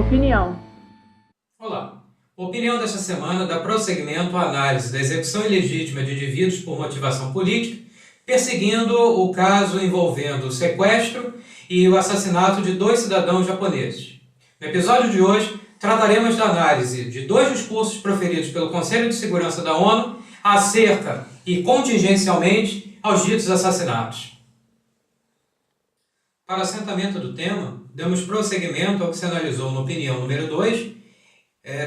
Opinião. Olá. A opinião desta semana dá prosseguimento à análise da execução ilegítima de indivíduos por motivação política, perseguindo o caso envolvendo o sequestro e o assassinato de 2 cidadãos japoneses. No episódio de hoje, trataremos da análise de 2 discursos proferidos pelo Conselho de Segurança da ONU acerca e contingencialmente aos ditos assassinatos. Para assentamento do tema, damos prosseguimento ao que se analisou na opinião número 2,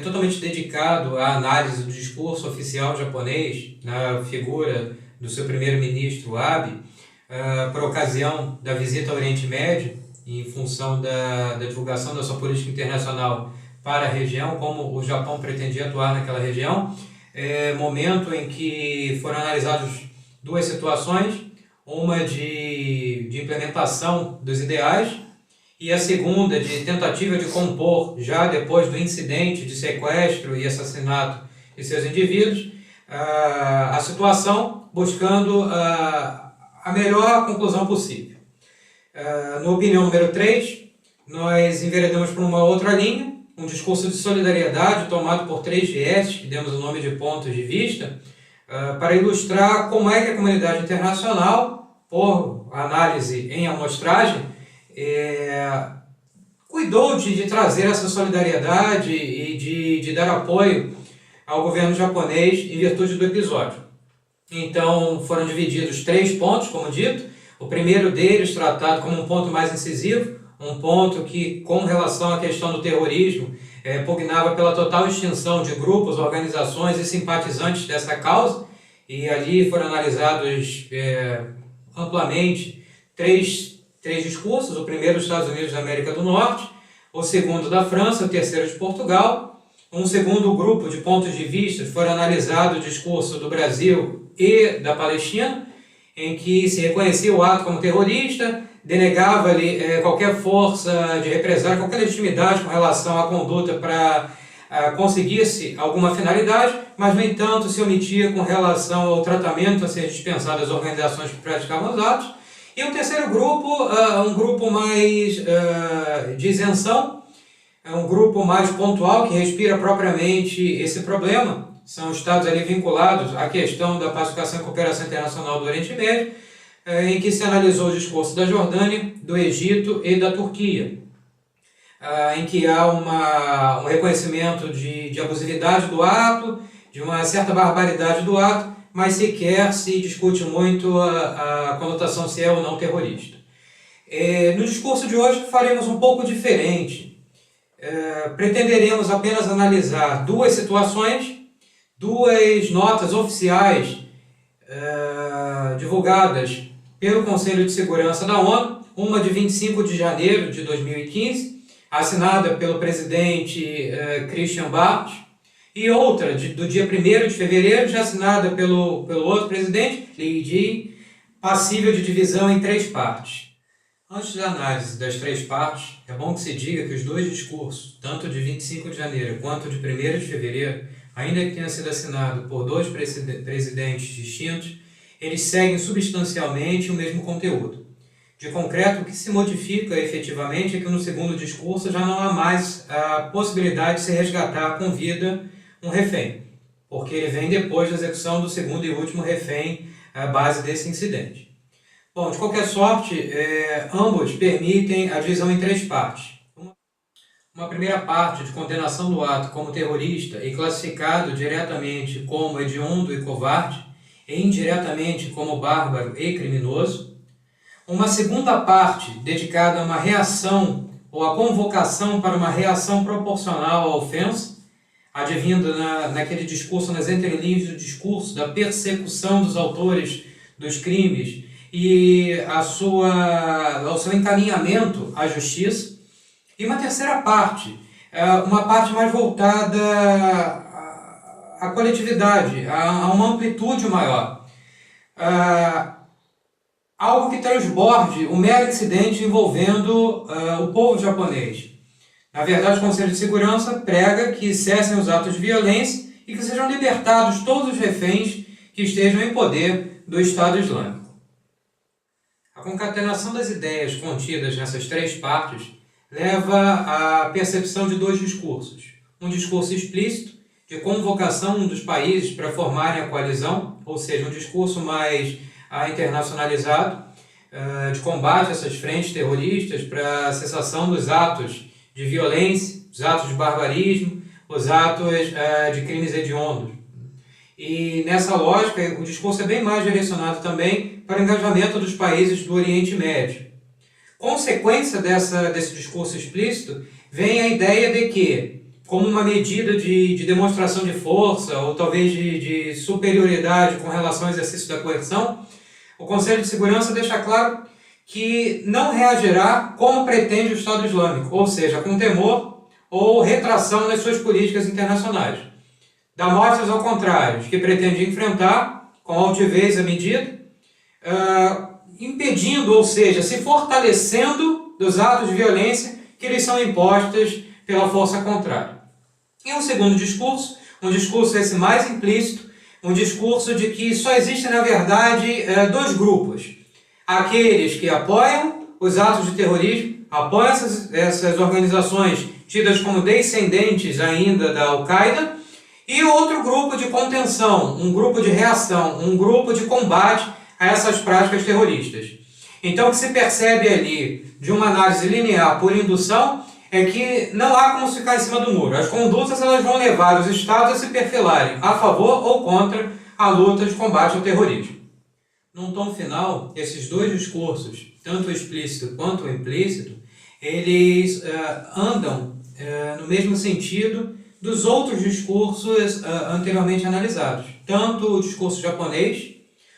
totalmente dedicado à análise do discurso oficial japonês na figura do seu primeiro-ministro Abe, por ocasião da visita ao Oriente Médio, em função da divulgação da sua política internacional para a região, como o Japão pretendia atuar naquela região, momento em que foram analisadas 2 situações, uma de implementação dos ideais e a segunda de tentativa de compor, já depois do incidente de sequestro e assassinato de seus indivíduos, a situação, buscando a melhor conclusão possível. Na opinião número 3, nós enveredamos por uma outra linha, um discurso de solidariedade tomado por 3 vieses, que demos o nome de pontos de vista, para ilustrar como é que a comunidade internacional, por análise em amostragem, cuidou de trazer essa solidariedade e de dar apoio ao governo japonês em virtude do episódio. Então foram divididos 3 pontos, como dito. O primeiro deles tratado como um ponto mais incisivo, um ponto que, com relação à questão do terrorismo, pugnava pela total extinção de grupos, organizações e simpatizantes dessa causa, e ali foram analisados amplamente três discursos: o primeiro dos Estados Unidos da América do Norte, o segundo da França, o terceiro de Portugal. Um segundo grupo de pontos de vista foram analisados o discurso do Brasil e da Palestina, em que se reconhecia o ato como terrorista, denegava-lhe qualquer força de represália, qualquer legitimidade com relação à conduta para conseguir-se alguma finalidade, mas, no entanto, se omitia com relação ao tratamento a ser dispensado às organizações que praticavam os atos. E o terceiro grupo, um grupo mais de isenção, um grupo mais pontual, que respira propriamente esse problema. São estados ali vinculados à questão da pacificação e cooperação internacional do Oriente Médio, em que se analisou o discurso da Jordânia, do Egito e da Turquia, em que há um reconhecimento de abusividade do ato, de uma certa barbaridade do ato, mas sequer se discute muito a conotação se é ou não terrorista. No discurso de hoje faremos um pouco diferente. Pretenderemos apenas analisar 2 situações, 2 notas oficiais divulgadas pelo Conselho de Segurança da ONU, uma de 25 de janeiro de 2015, assinada pelo presidente Christian Barros, e outra do dia 1º de fevereiro, já assinada pelo outro presidente, Li Jie, passível de divisão em 3 partes. Antes da análise das 3 partes, é bom que se diga que os 2 discursos, tanto de 25 de janeiro quanto de 1º de fevereiro, ainda que tenha sido assinado por 2 presidentes distintos, eles seguem substancialmente o mesmo conteúdo. De concreto, o que se modifica efetivamente é que no segundo discurso já não há mais a possibilidade de se resgatar com vida um refém, porque ele vem depois da execução do segundo e último refém à base desse incidente. Bom, de qualquer sorte, ambos permitem a divisão em 3 partes. Uma primeira parte de condenação do ato como terrorista e classificado diretamente como hediondo e covarde, e indiretamente como bárbaro e criminoso. Uma segunda parte dedicada a uma reação ou a convocação para uma reação proporcional à ofensa, advindo naquele discurso, nas entrelinhas do discurso, da persecução dos autores dos crimes e ao seu encaminhamento à justiça. E uma terceira parte, uma parte mais voltada à coletividade, a uma amplitude maior. Algo que transborde o mero incidente envolvendo o povo japonês. Na verdade, o Conselho de Segurança prega que cessem os atos de violência e que sejam libertados todos os reféns que estejam em poder do Estado Islâmico. A concatenação das ideias contidas nessas 3 partes leva à percepção de dois discursos. Um discurso explícito, de convocação dos países para formarem a coalizão, ou seja, um discurso mais internacionalizado, de combate a essas frentes terroristas, para a cessação dos atos de violência, os atos de barbarismo, os atos de crimes hediondos. E nessa lógica, o discurso é bem mais direcionado também para o engajamento dos países do Oriente Médio. Consequência desse discurso explícito, vem a ideia de que, como uma medida de demonstração de força, ou talvez de superioridade com relação ao exercício da coerção, o Conselho de Segurança deixa claro que não reagirá como pretende o Estado Islâmico, ou seja, com temor ou retração nas suas políticas internacionais. Dá mostras ao contrário, que pretende enfrentar com altivez a medida, impedindo, ou seja, se fortalecendo dos atos de violência que lhes são impostos pela força contrária. E um segundo discurso, um discurso esse mais implícito, um discurso de que só existem, na verdade, dois grupos. Aqueles que apoiam os atos de terrorismo, apoiam essas organizações tidas como descendentes ainda da Al-Qaeda, e outro grupo de contenção, um grupo de reação, um grupo de combate a essas práticas terroristas. Então, o que se percebe ali, de uma análise linear por indução, é que não há como ficar em cima do muro. As condutas elas vão levar os estados a se perfilarem a favor ou contra a luta de combate ao terrorismo. Num tom final, esses dois discursos, tanto o explícito quanto o implícito, eles andam no mesmo sentido dos outros discursos anteriormente analisados. Tanto o discurso japonês,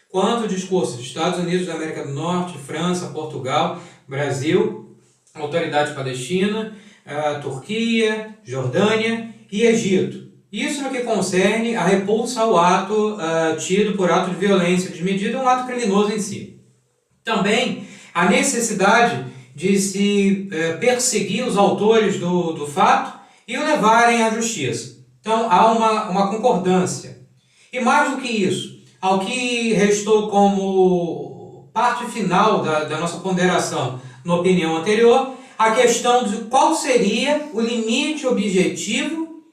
quanto o discurso dos Estados Unidos da América do Norte, França, Portugal, Brasil, Autoridade Palestina, Turquia, Jordânia e Egito. Isso no que concerne a repulsa ao ato tido por ato de violência desmedida, um ato criminoso em si. Também a necessidade de se perseguir os autores do fato e o levarem à justiça. Então há uma concordância. E mais do que isso, ao que restou como parte final da nossa ponderação na opinião anterior, a questão de qual seria o limite objetivo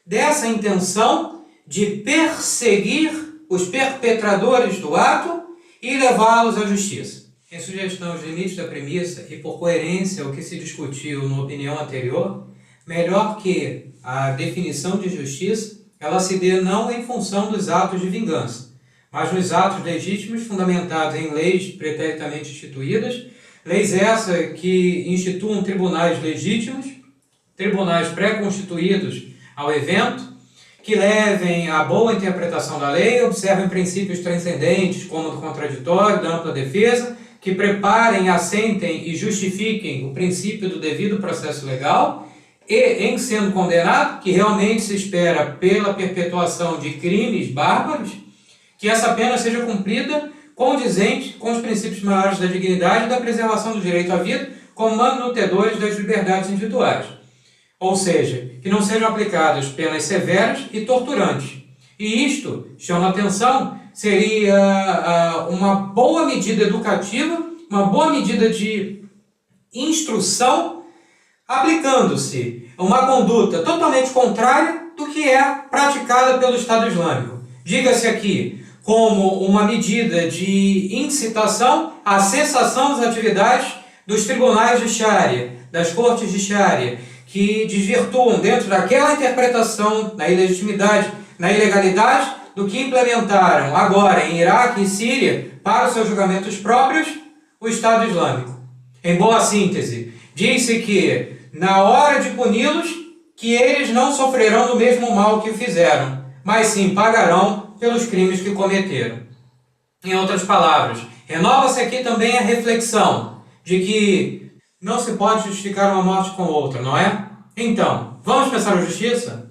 dessa intenção de perseguir os perpetradores do ato e levá-los à justiça. Em sugestão aos limites da premissa e por coerência ao que se discutiu na opinião anterior, melhor que a definição de justiça, ela se dê não em função dos atos de vingança, mas nos atos legítimos fundamentados em leis preteritamente instituídas, leis essas que instituam tribunais legítimos, tribunais pré-constituídos ao evento, que levem à boa interpretação da lei, observem princípios transcendentes como o do contraditório, da ampla defesa, que preparem, assentem e justifiquem o princípio do devido processo legal e, em sendo condenado, que realmente se espera pela perpetuação de crimes bárbaros, que essa pena seja cumprida condizente com os princípios maiores da dignidade e da preservação do direito à vida como manutedores das liberdades individuais. Ou seja, que não sejam aplicadas penas severas e torturantes. E isto, chama atenção, seria uma boa medida educativa, uma boa medida de instrução, aplicando-se uma conduta totalmente contrária do que é praticada pelo Estado Islâmico. Diga-se aqui, como uma medida de incitação à cessação das atividades dos tribunais de Sharia, das cortes de Sharia, que desvirtuam dentro daquela interpretação da ilegitimidade, na ilegalidade, do que implementaram agora em Iraque e Síria para os seus julgamentos próprios, o Estado Islâmico. Em boa síntese, diz-se que, na hora de puni-los, que eles não sofrerão do mesmo mal que fizeram, mas sim pagarão pelos crimes que cometeram. Em outras palavras, renova-se aqui também a reflexão de que não se pode justificar uma morte com outra, não é? Então, vamos pensar a justiça?